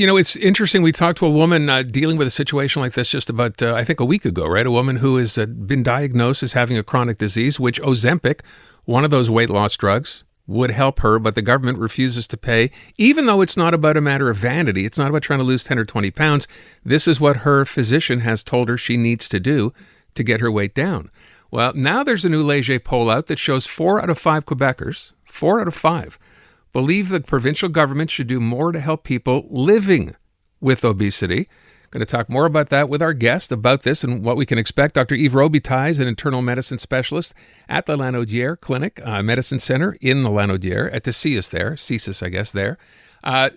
You know, it's interesting. We talked to a woman dealing with a situation like this just about, I think, a week ago, right? A woman who has been diagnosed as having a chronic disease, which Ozempic, one of those weight loss drugs, would help her, but the government refuses to pay, even though it's not about a matter of vanity. It's not about trying to lose 10 or 20 pounds. This is what her physician has told her she needs to do to get her weight down. Well, now there's a new Leger poll out that shows 4 out of 5 Quebecers, 4 out of 5, believe the provincial government should do more to help people living with obesity. Going to talk more about that with our guest about this and what we can expect. Dr. Yves Robitaille is an internal medicine specialist at the Lanaudière Clinic Medicine Centre in the Lanaudière at the CISSS, I guess, there.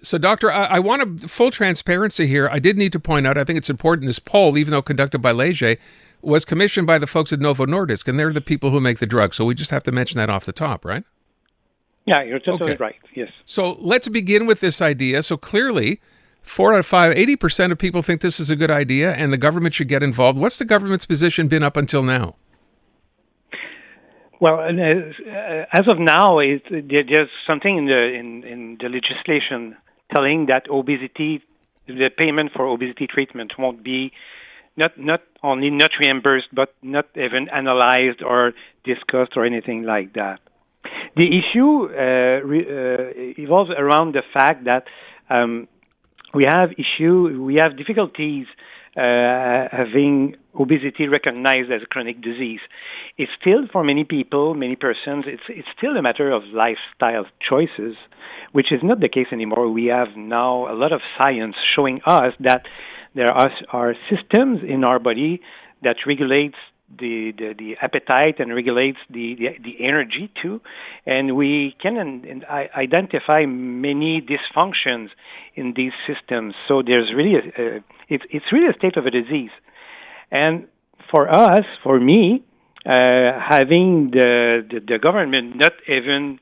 So, Doctor, I want full transparency here. I did need to point out, I think it's important, this poll, even though conducted by Leger, was commissioned by the folks at Novo Nordisk, and they're the people who make the drug. So we just have to mention that off the top, right? Yeah, you're totally right, yes. So let's begin with this idea. So clearly, 4 out of 5, 80% of people think this is a good idea and the government should get involved. What's the government's position been up until now? Well, as of now, there's something in the legislation telling that obesity, the payment for obesity treatment won't be not only not reimbursed, but not even analyzed or discussed or anything like that. The issue evolves around the fact that we have difficulties having obesity recognized as a chronic disease. It's still, for many people, many persons, it's still a matter of lifestyle choices, which is not the case anymore. We have now a lot of science showing us that there are systems in our body that regulates the appetite and regulates the energy too, and we can identify many dysfunctions in these systems. So there's really it's really a state of a disease, and for me, having the government not even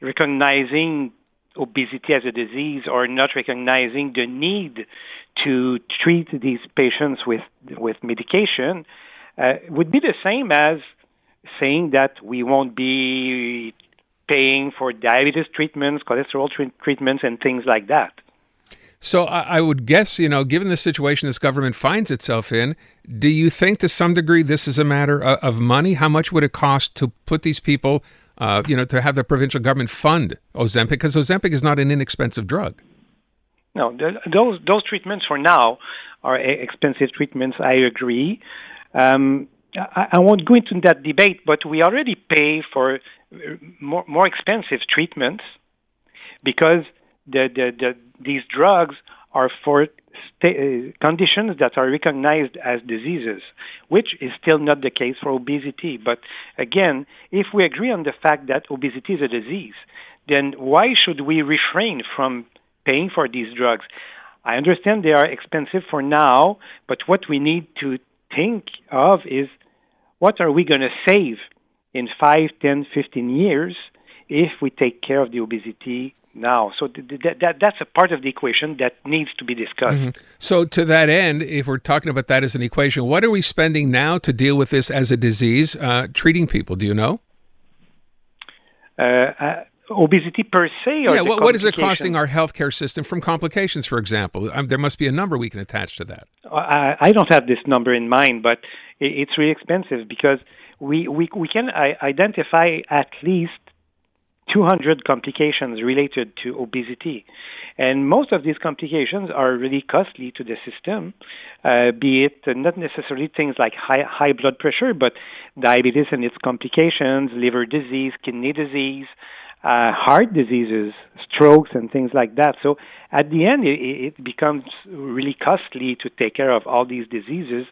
recognizing obesity as a disease or not recognizing the need to treat these patients with medication would be the same as saying that we won't be paying for diabetes treatments, cholesterol treatments, and things like that. So I would guess, given the situation this government finds itself in, do you think to some degree this is a matter of money? How much would it cost to put these people, to have the provincial government fund Ozempic? Because Ozempic is not an inexpensive drug. No, those treatments for now are expensive treatments, I agree. I won't go into that debate, but we already pay for more expensive treatments because these drugs are for conditions that are recognized as diseases, which is still not the case for obesity. But again, if we agree on the fact that obesity is a disease, then why should we refrain from paying for these drugs? I understand they are expensive for now, but what we need to think of is what are we going to save in 5, 10, 15 years if we take care of the obesity now. So that's a part of the equation that needs to be discussed. Mm-hmm. So to that end, if we're talking about that as an equation, what are we spending now to deal with this as a disease, treating people? Do you know? Obesity per se? Or what is it costing our healthcare system from complications, for example? There must be a number we can attach to that. I don't have this number in mind, but it's really expensive because we can identify at least 200 complications related to obesity. And most of these complications are really costly to the system, be it not necessarily things like high blood pressure, but diabetes and its complications, liver disease, kidney disease, heart diseases, strokes, and things like that. So at the end, it becomes really costly to take care of all these diseases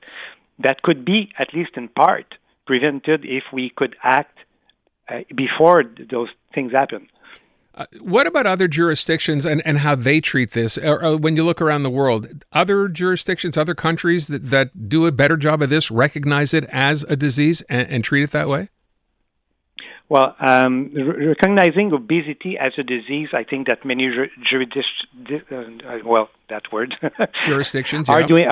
that could be, at least in part, prevented if we could act before those things happen. What about other jurisdictions and how they treat this? Or when you look around the world, other jurisdictions, other countries that do a better job of this, recognize it as a disease and treat it that way? Well, recognizing obesity as a disease, I think that many jurisdictions are agree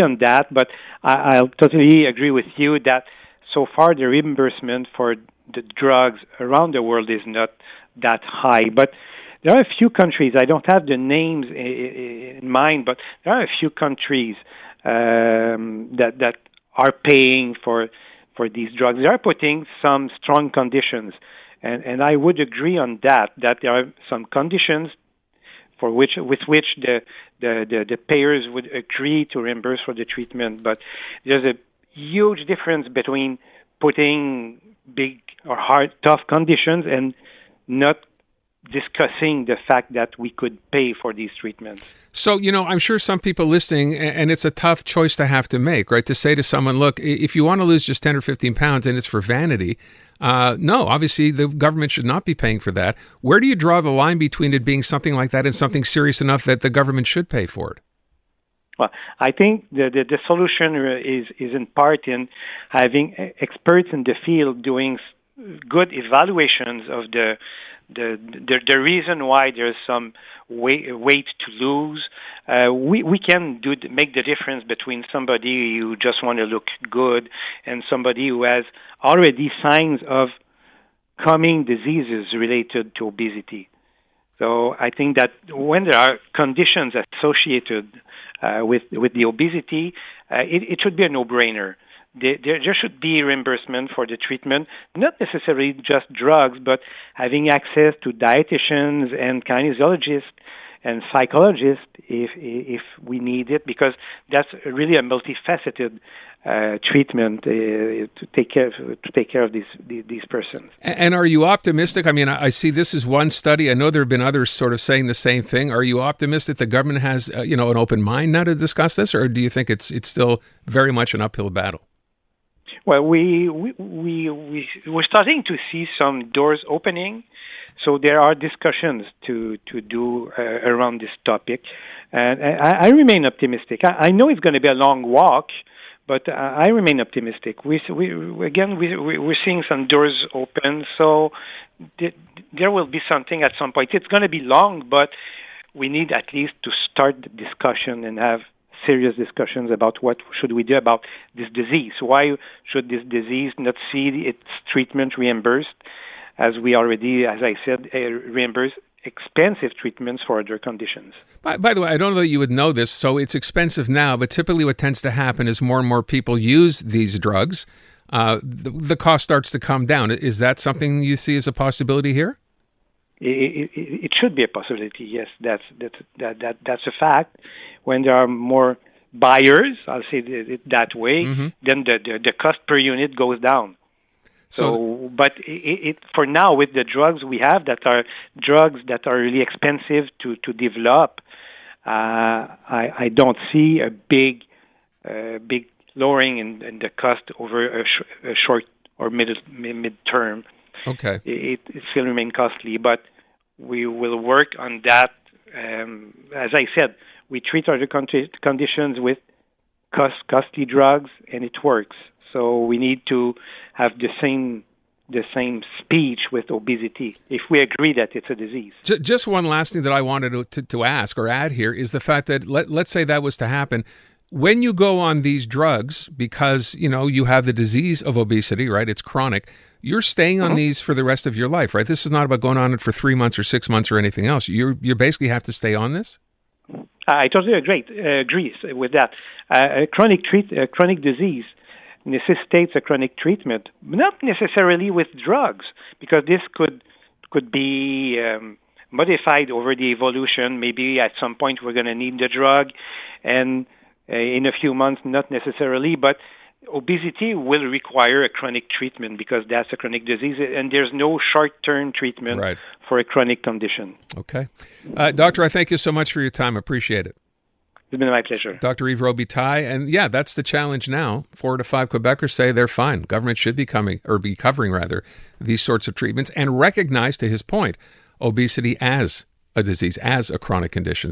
on that. But I'll totally agree with you that so far the reimbursement for the drugs around the world is not that high. But there are a few countries, I don't have the names in mind, but there are a few countries that are paying for these drugs. They are putting some strong conditions, and I would agree on that there are some conditions with which the payers would agree to reimburse for the treatment. But there's a huge difference between putting big or hard, tough conditions and not discussing the fact that we could pay for these treatments. So, I'm sure some people listening, and it's a tough choice to have to make, right? To say to someone, look, if you want to lose just 10 or 15 pounds and it's for vanity, no, obviously the government should not be paying for that. Where do you draw the line between it being something like that and something serious enough that the government should pay for it? Well, I think the solution is in part in having experts in the field doing good evaluations of the reason why there's some weight to lose. We can make the difference between somebody who just want to look good and somebody who has already signs of coming diseases related to obesity. So I think that when there are conditions associated with the obesity, it should be a no-brainer. There should be reimbursement for the treatment, not necessarily just drugs, but having access to dietitians and kinesiologists and psychologists if we need it, because that's really a multifaceted treatment to take care of these persons. And are you optimistic? I mean, I see this is one study. I know there have been others sort of saying the same thing. Are you optimistic the government has an open mind now to discuss this, or do you think it's still very much an uphill battle? Well, we're starting to see some doors opening, so there are discussions to do around this topic, and I remain optimistic. I know it's going to be a long walk, but I remain optimistic. We're seeing some doors open, so there will be something at some point. It's going to be long, but we need at least to start the discussion and have serious discussions about what should we do about this disease. Why should this disease not see its treatment reimbursed, as we already, as I said, reimburse expensive treatments for other conditions. By the way, I don't know that you would know this, so it's expensive now, but typically what tends to happen is more and more people use these drugs. The cost starts to come down. Is that something you see as a possibility here? It should be a possibility. Yes, that's a fact. When there are more buyers, I'll say it that way, then the cost per unit goes down. So, but for now, with the drugs we have that are drugs that are really expensive to develop, I don't see a big lowering in the cost over a short or mid-term. Okay. It still remains costly, but we will work on that. As I said, we treat other conditions with costly drugs, and it works. So we need to have the same speech with obesity if we agree that it's a disease. Just one last thing that I wanted to ask or add here is the fact that let's say that was to happen. When you go on these drugs, because you have the disease of obesity, right? It's chronic. You're staying on these for the rest of your life, right? This is not about going on it for 3 months or 6 months or anything else. You basically have to stay on this. I totally agree with that. A chronic disease necessitates a chronic treatment, not necessarily with drugs, because this could be modified over the evolution. Maybe at some point we're going to need the drug, and in a few months, not necessarily, but obesity will require a chronic treatment because that's a chronic disease, and there's no short-term treatment for a chronic condition. Okay. Doctor, I thank you so much for your time. Appreciate it. It's been my pleasure. Dr. Yves Robitaille. And yeah, that's the challenge now. 4 to 5 Quebecers say they're fine. Government should be covering these sorts of treatments and recognize, to his point, obesity as a disease, as a chronic condition.